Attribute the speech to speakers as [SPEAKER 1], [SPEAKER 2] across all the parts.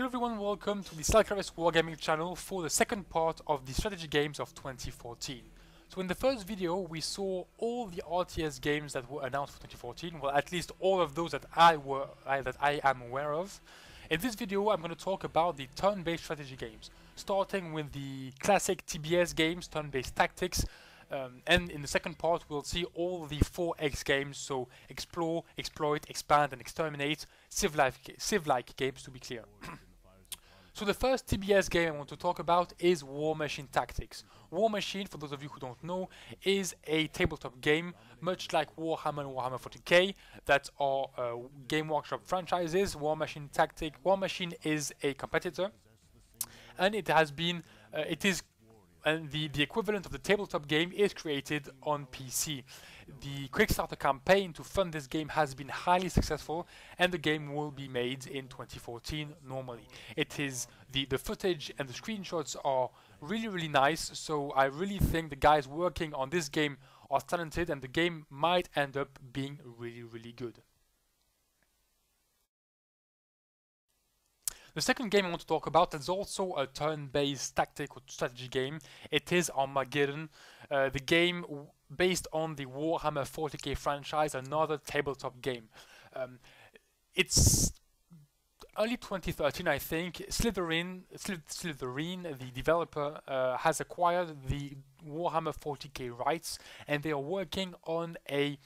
[SPEAKER 1] Hello everyone, welcome to the Selkares Wargaming channel for the second part of the strategy games of 2014. So in the first video we saw all the RTS games that were announced for 2014, well at least all of those that I am aware of. In this video I'm going to talk about the turn-based strategy games, starting with the classic TBS games, turn-based tactics, and in the second part we'll see all the 4X games, so explore, exploit, expand and exterminate, civ-like games to be clear. So the first TBS game I want to talk about is War Machine Tactics. War Machine, for those of you who don't know, is a tabletop game, much like Warhammer and Warhammer 40k, that are Game Workshop franchises. War Machine is a competitor, and it has been, the equivalent of the tabletop game is created on PC. The Kickstarter campaign to fund this game has been highly successful, and the game will be made in 2014 normally. It is the footage and the screenshots are really nice, so I really think the guys working on this game are talented, and the game might end up being really good. The second game I want to talk about is also a turn-based tactic or strategy game. It is Armageddon, the game based on the Warhammer 40k franchise, another tabletop game. It's early 2013, I think. Slytherin, the developer, has acquired the Warhammer 40k rights, and they are working on a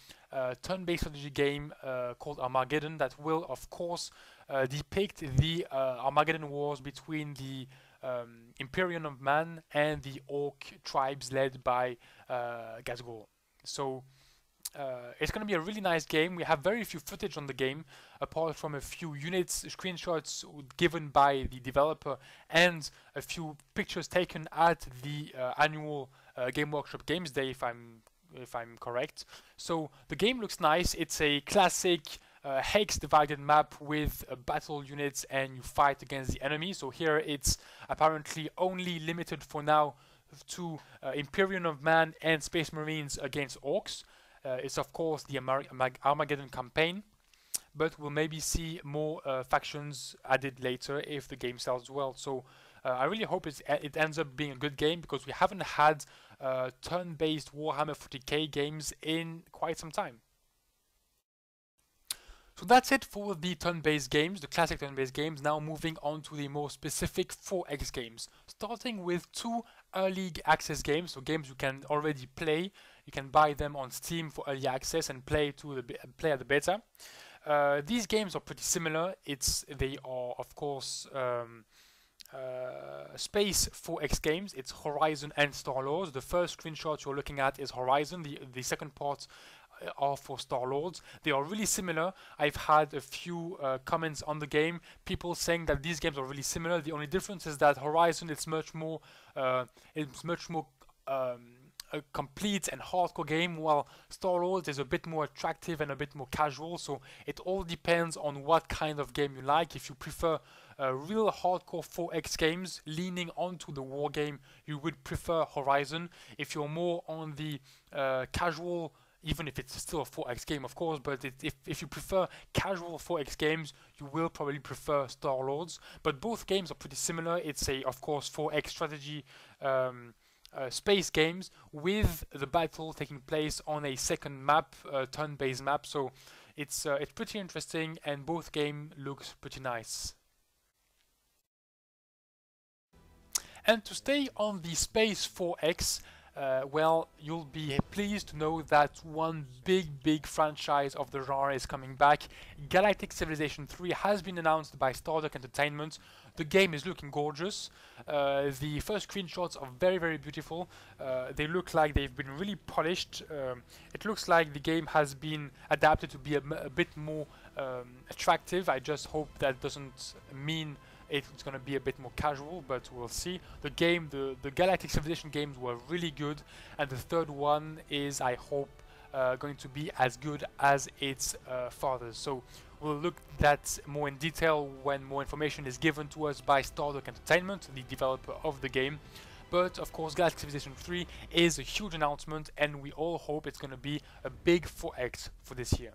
[SPEAKER 1] turn-based strategy game called Armageddon that will, of course, depict the Armageddon wars between the Imperium of Man and the Orc tribes led by Gazgul. So it's going to be a really nice game. We have very few footage on the game, apart from a few units, screenshots given by the developer, and a few pictures taken at the annual Game Workshop Games Day, if I'm correct. So the game looks nice. It's a classic hex divided map with battle units, and you fight against the enemy. So here it's apparently only limited for now to Imperium of Man and Space Marines against Orcs. It's of course the Armageddon campaign, but we'll maybe see more factions added later if the game sells well. So I really hope it ends up being a good game, because we haven't had turn-based Warhammer 40k games in quite some time. So that's it for the turn-based games, the classic turn-based games. Now moving on to the more specific 4X games, starting with two early access games, so games you can already play. You can buy them on Steam for early access and play at the beta. These games are pretty similar. They are of course space 4X games. It's Horizon and Starlords. The first screenshot you're looking at is Horizon. The second part are for Starlords. They are really similar. I've had a few comments on the game, people saying that these games are really similar. The only difference is that Horizon is much more a complete and hardcore game, while Starlords is a bit more attractive and a bit more casual. So it all depends on what kind of game you like. If you prefer real hardcore 4X games leaning onto the war game, you would prefer Horizon. If you're more on the casual, even if it's still a 4X game of course, but if you prefer casual 4X games, you will probably prefer Starlords. But both games are pretty similar. It's of course 4X strategy space games with the battle taking place on a second map, turn-based map. So it's pretty interesting, and both game looks pretty nice. And to stay on the space 4X, well, you'll be pleased to know that one big franchise of the genre is coming back. Galactic Civilization 3 has been announced by Stardock Entertainment. The game is looking gorgeous. The first screenshots are very beautiful. They look like they've been really polished. It looks like the game has been adapted to be a bit more attractive. I just hope that doesn't mean it's going to be a bit more casual, but we'll see. The Galactic Civilization games were really good, and the third one is, I hope, going to be as good as its fathers. So we'll look at that more in detail when more information is given to us by Stardock Entertainment, the developer of the game. But of course Galactic Civilization 3 is a huge announcement, and we all hope it's going to be a big 4X for this year.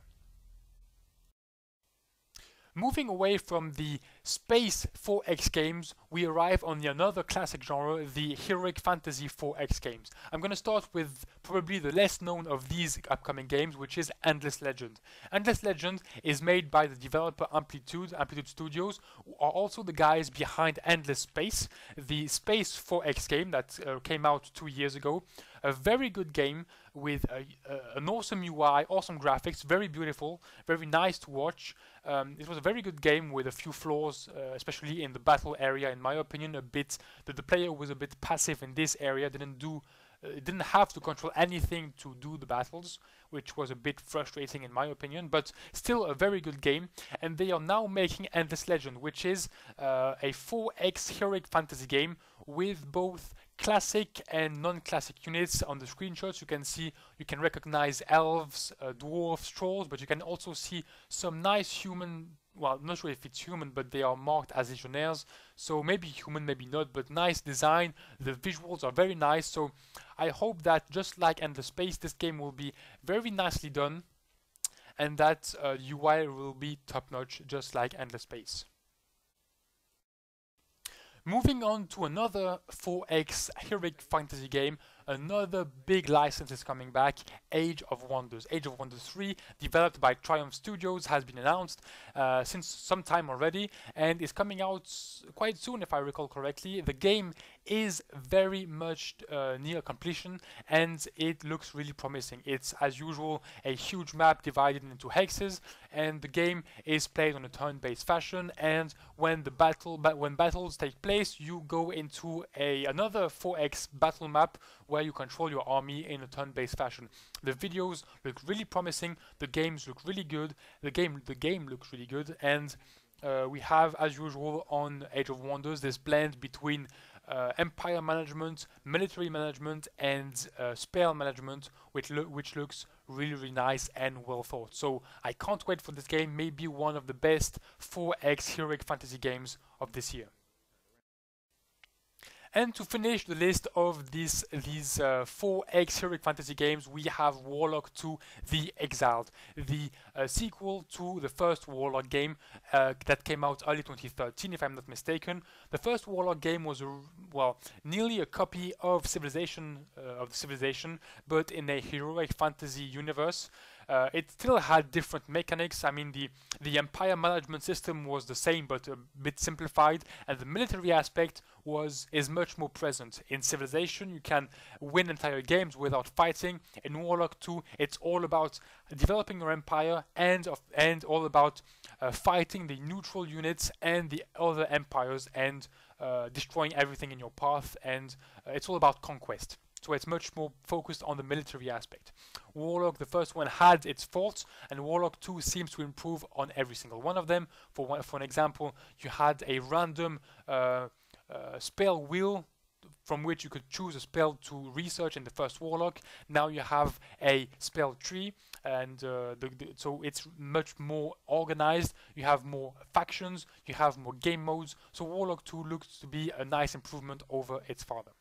[SPEAKER 1] Moving away from the space 4X games, we arrive on another classic genre, the heroic fantasy 4X games. I'm going to start with probably the less known of these upcoming games, which is Endless Legend. Endless Legend is made by the developer Amplitude Studios, who are also the guys behind Endless Space, the space 4X game that came out 2 years ago. A very good game with an awesome UI, awesome graphics, very beautiful, very nice to watch. It was a very good game with a few flaws, especially in the battle area. In my opinion, the player was a bit passive in this area. Didn't have to control anything to do the battles, which was a bit frustrating in my opinion, but still a very good game. And they are now making Endless Legend, which is a 4X heroic fantasy game with both classic and non-classic units. On the screenshots you can recognize elves, dwarves, trolls, but you can also see some nice human, well, I'm not sure if it's human, but they are marked as legionnaires, so maybe human, maybe not, but nice design. The visuals are very nice, so I hope that just like Endless Space, this game will be very nicely done and that UI will be top-notch just like Endless Space. Moving on to another 4X heroic fantasy game, another big license is coming back, Age of Wonders. Age of Wonders 3, developed by Triumph Studios, has been announced since some time already and is coming out quite soon if I recall correctly. The game is very much near completion and it looks really promising. It's as usual a huge map divided into hexes, and the game is played on a turn-based fashion, and when battles take place you go into another 4X battle map where you control your army in a turn-based fashion. The videos look really promising, the games look really good, the game looks really good, and we have, as usual on Age of Wonders, this blend between empire management, military management, and spell management, which looks really nice and well thought. So I can't wait for this game, maybe one of the best 4X heroic fantasy games of this year. And to finish the list of these 4X heroic fantasy games, we have Warlock 2: The Exiled, the sequel to the first Warlock game that came out early 2013, if I'm not mistaken. The first Warlock game was nearly a copy of Civilization, but in a heroic fantasy universe. It still had different mechanics. I mean, the empire management system was the same but a bit simplified, and the military aspect is much more present. In Civilization you can win entire games without fighting. In Warlock 2 it's all about developing your empire and all about fighting the neutral units and the other empires and destroying everything in your path, and it's all about conquest. So it's much more focused on the military aspect. Warlock, the first one, had its faults, and Warlock 2 seems to improve on every single one of them. For an example, you had a random spell wheel from which you could choose a spell to research in the first Warlock. Now you have a spell tree, and so it's much more organized. You have more factions, you have more game modes. So Warlock 2 looks to be a nice improvement over its father.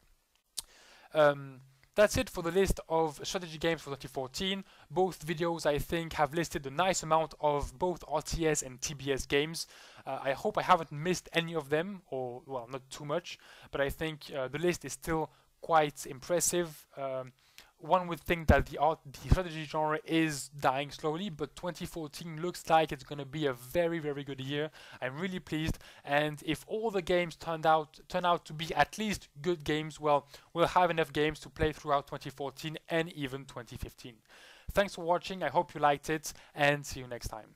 [SPEAKER 1] That's it for the list of strategy games for 2014. Both videos, I think, have listed a nice amount of both RTS and TBS games. I hope I haven't missed any of them, or, well, not too much, but I think the list is still quite impressive. One would think that the strategy genre is dying slowly, but 2014 looks like it's going to be a very good year. I'm really pleased, and if all the games turn out to be at least good games, well, we'll have enough games to play throughout 2014 and even 2015. Thanks for watching, I hope you liked it, and see you next time.